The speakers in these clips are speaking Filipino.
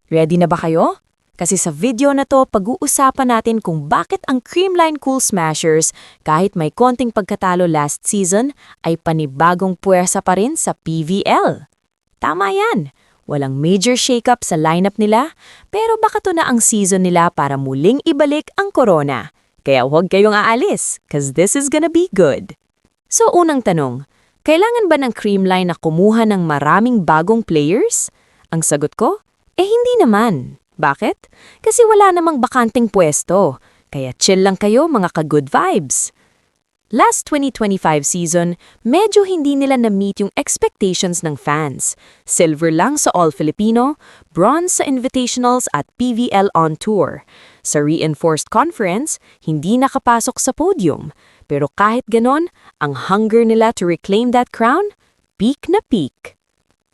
Ready na ba kayo? Kasi sa video na to, pag-uusapan natin kung bakit ang Creamline Cool Smashers, kahit may konting pagkatalo last season, ay panibagong puwersa pa rin sa PVL. Tama yan! Walang major shakeup sa lineup nila, pero baka to na ang season nila para muling ibalik ang corona. Kaya huwag kayong aalis, cause this is gonna be good. So unang tanong, kailangan ba ng Creamline na kumuha ng maraming bagong players? Ang sagot ko, hindi naman. Bakit? Kasi wala namang bakanting pwesto. Kaya chill lang kayo mga ka-good vibes. Last 2025 season, medyo hindi nila na-meet yung expectations ng fans. Silver lang sa All-Filipino, bronze sa Invitationals at PVL on Tour. Sa Reinforced Conference, hindi nakapasok sa podium. Pero kahit ganon, ang hunger nila to reclaim that crown, peak na peak.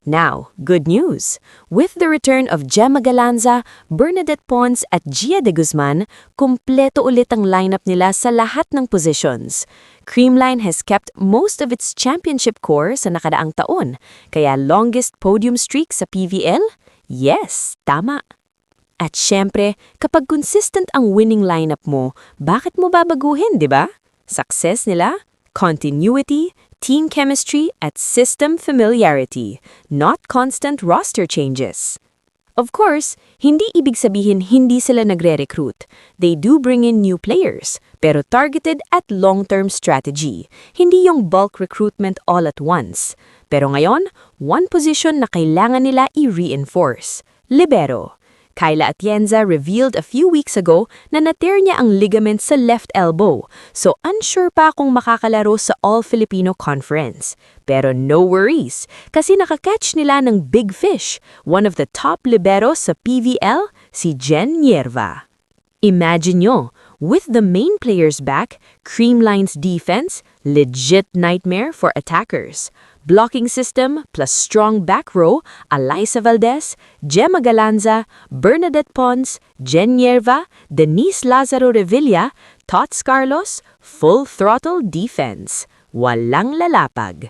Now, good news! With the return of Gemma Galanza, Bernadette Pons at Gia de Guzman, kumpleto ulit ang lineup nila sa lahat ng positions. Creamline has kept most of its championship core sa nakadaang taon, kaya longest podium streak sa PVL? Yes, tama! At syempre, kapag consistent ang winning lineup mo, bakit mo babaguhin, di ba? Success nila? Continuity, team chemistry, at system familiarity, not constant roster changes. Of course, hindi ibig sabihin hindi sila nagre-recruit. They do bring in new players, pero targeted at long-term strategy. Hindi yung bulk recruitment all at once. Pero ngayon, one position na kailangan nila i-reinforce. Libero. Kyla Atienza revealed a few weeks ago na na-tear niya ang ligament sa left elbow, so unsure pa kung makakalaro sa All-Filipino Conference. Pero no worries, kasi nakakatch nila ng big fish, one of the top liberos sa PVL, si Jen Nierva. Imagine nyo, with the main players back, Creamline's defense, legit nightmare for attackers. Blocking system plus strong back row, Alyssa Valdez, Gemma Galanza, Bernadette Pons, Jen Nierva, Denise Lazaro Revilla, Tots Carlos, full throttle defense. Walang lalapag.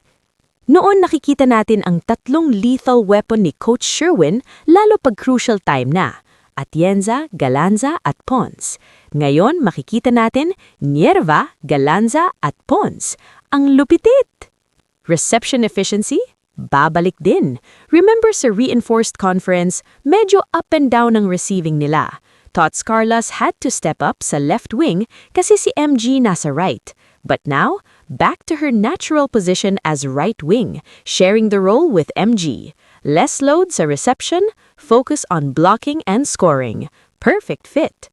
Noon nakikita natin ang tatlong lethal weapon ni Coach Sherwin lalo pag crucial time na. Atienza, Galanza at Pons. Ngayon makikita natin Nierva, Galanza at Pons. Ang lupitit! Reception efficiency? Babalik din. Remember sa Reinforced Conference, medyo up and down ang receiving nila. Tots Carlos had to step up sa left wing kasi si MG nasa right. But now, back to her natural position as right wing, sharing the role with MG. Less load sa reception, focus on blocking and scoring. Perfect fit.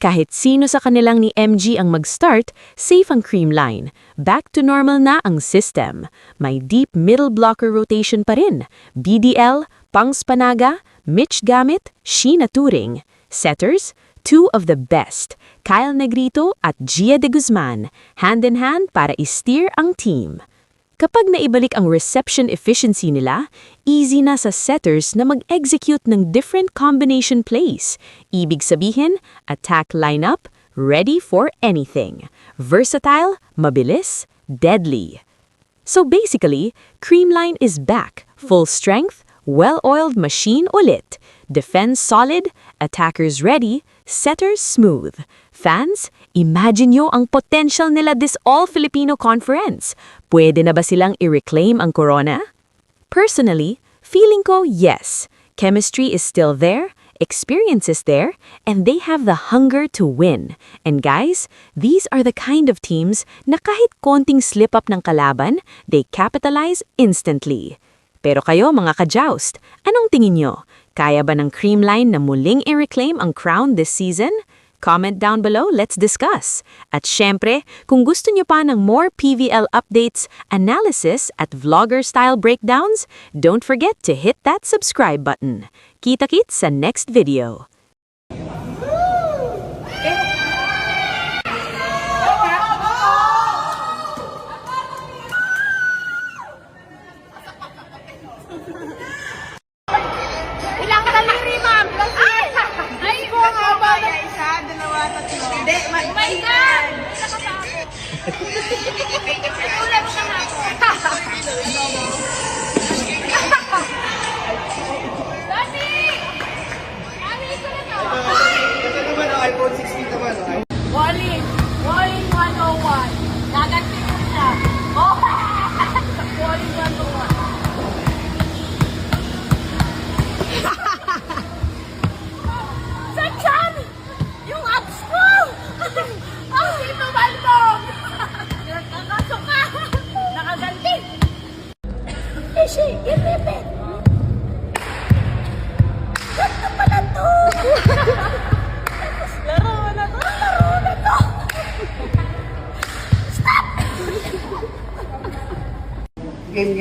Kahit sino sa kanilang ni MG ang mag-start, safe ang Creamline. Back to normal na ang system. May deep middle blocker rotation pa rin. BDL, Pangs Panaga, Mitch Gamit, Sheena Turing. Setters, two of the best. Kyle Negrito at Gia de Guzman. Hand in hand para i-steer ang team. Kapag naibalik ang reception efficiency nila, easy na sa setters na mag-execute ng different combination plays. Ibig sabihin, attack lineup, ready for anything. Versatile, mabilis, deadly. So basically, Creamline is back, full strength, well-oiled machine ulit. Defense solid, attackers ready, setters smooth. Fans, imagine nyo ang potential nila this All-Filipino Conference. Pwede na ba silang i-reclaim ang corona? Personally, feeling ko yes. Chemistry is still there, experience is there, and they have the hunger to win. And guys, these are the kind of teams na kahit konting slip-up ng kalaban, they capitalize instantly. Pero kayo mga ka-joust, anong tingin nyo? Kaya ba ng Creamline na muling i-reclaim ang crown this season? Comment down below, let's discuss. At syempre, kung gusto nyo pa ng more PVL updates, analysis at vlogger-style breakdowns, don't forget to hit that subscribe button. Kita-kits sa next video. Ilang kaliri, ma'am? Ay, ko nga ba? Isa, dalawa, tatlo. Hindi, my God! Ulam siya nga ako. Dati! Walling 101. Gaganti ko siya. Oh! Walling 101. Saan? Yung abs ko! Ang sino balbog! Nakasok ka! Nakaganti! Ishi, ipipit! Ganda pala to! Laro na to! Laro na to! Stop! Game?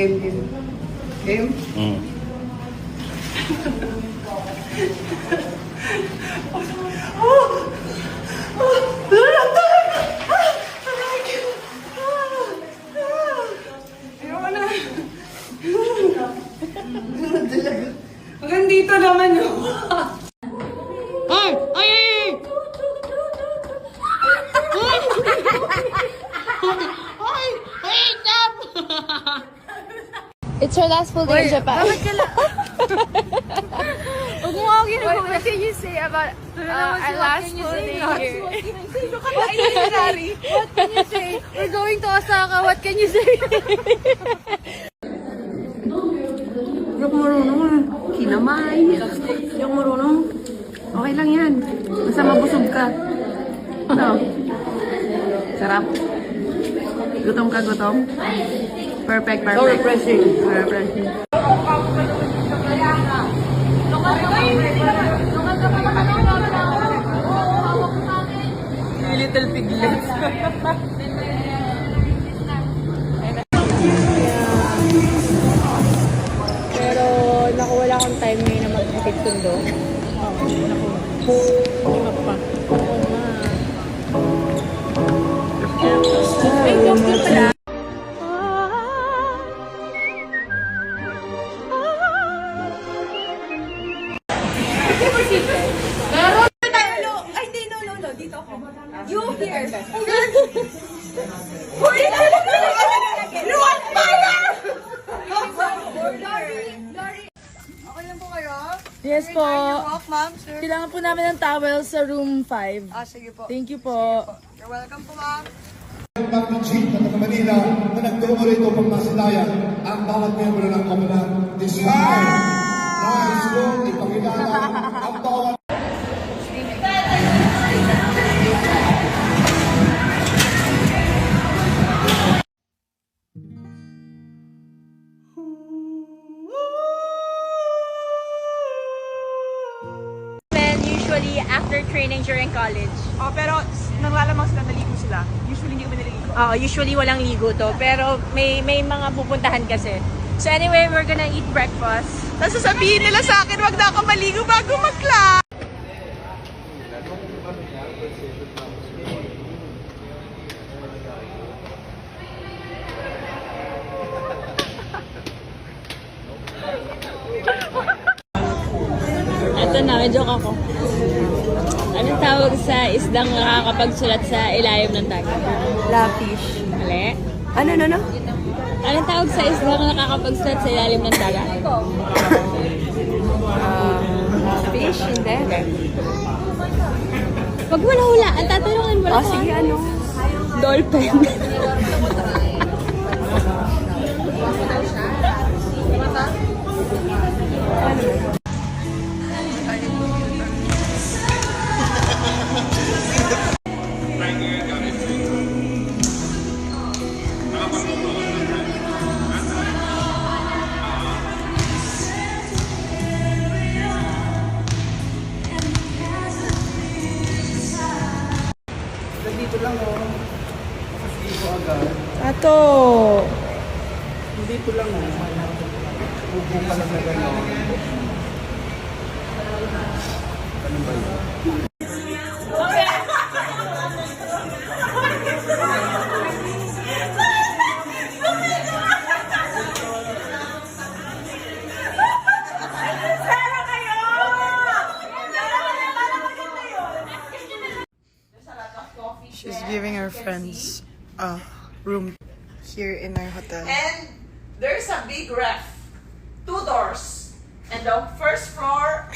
Hanggang dito naman yun. Ay! Ay! Ay! Ay! Stop! It's her last full day in Japan. What can you say about our last full day here? What can you say? We're going to Osaka. What can you say? Yung marunong kinamay. Yung marunong, okay lang yan. Basta mabusog ka. No. Sarap. Gutom ka, gutom. Perfect. So refreshing. Refreshing. Little piglets. Pero naku, wala akong time ngayon na maghatid sundo. Ay, okay pala. Yes po. Walk, ma'am, sir. Kailangan po namin ng towel sa room 5. Sige po. Thank you po. You're welcome po, ma'am. Pag-chief ng Manila na nagturo rito pang masilayan ang bawat membro ng Covenant this time. Nais kong ipakilala ang bawat Usually after training during college. Oh, pero nanglalamang sila, naligo sila. Usually hindi kami naligo. Usually walang ligo to, pero may mga pupuntahan kasi. So anyway, we're gonna eat breakfast. Tapos sasabihin nila sa akin, wag na ako maligo bago mag-class. Ito na, may joke ako. Anong tawag sa isdang nakakapagsulat sa ilalim ng dagat? Lafish. Mali. Ano? Anong tawag sa isdang nakakapagsulat sa ilalim ng dagat? Fish, hindi. Pag wala hula, ang tatanungin mo lang. Sige, ano? Dolphin. dito lang dito agad. Ato. Dito lang upo ka lang na gano'n. Ano ba yun? She's giving her friends a room here in our hotel. And there's a big ref, 2 doors. And the first floor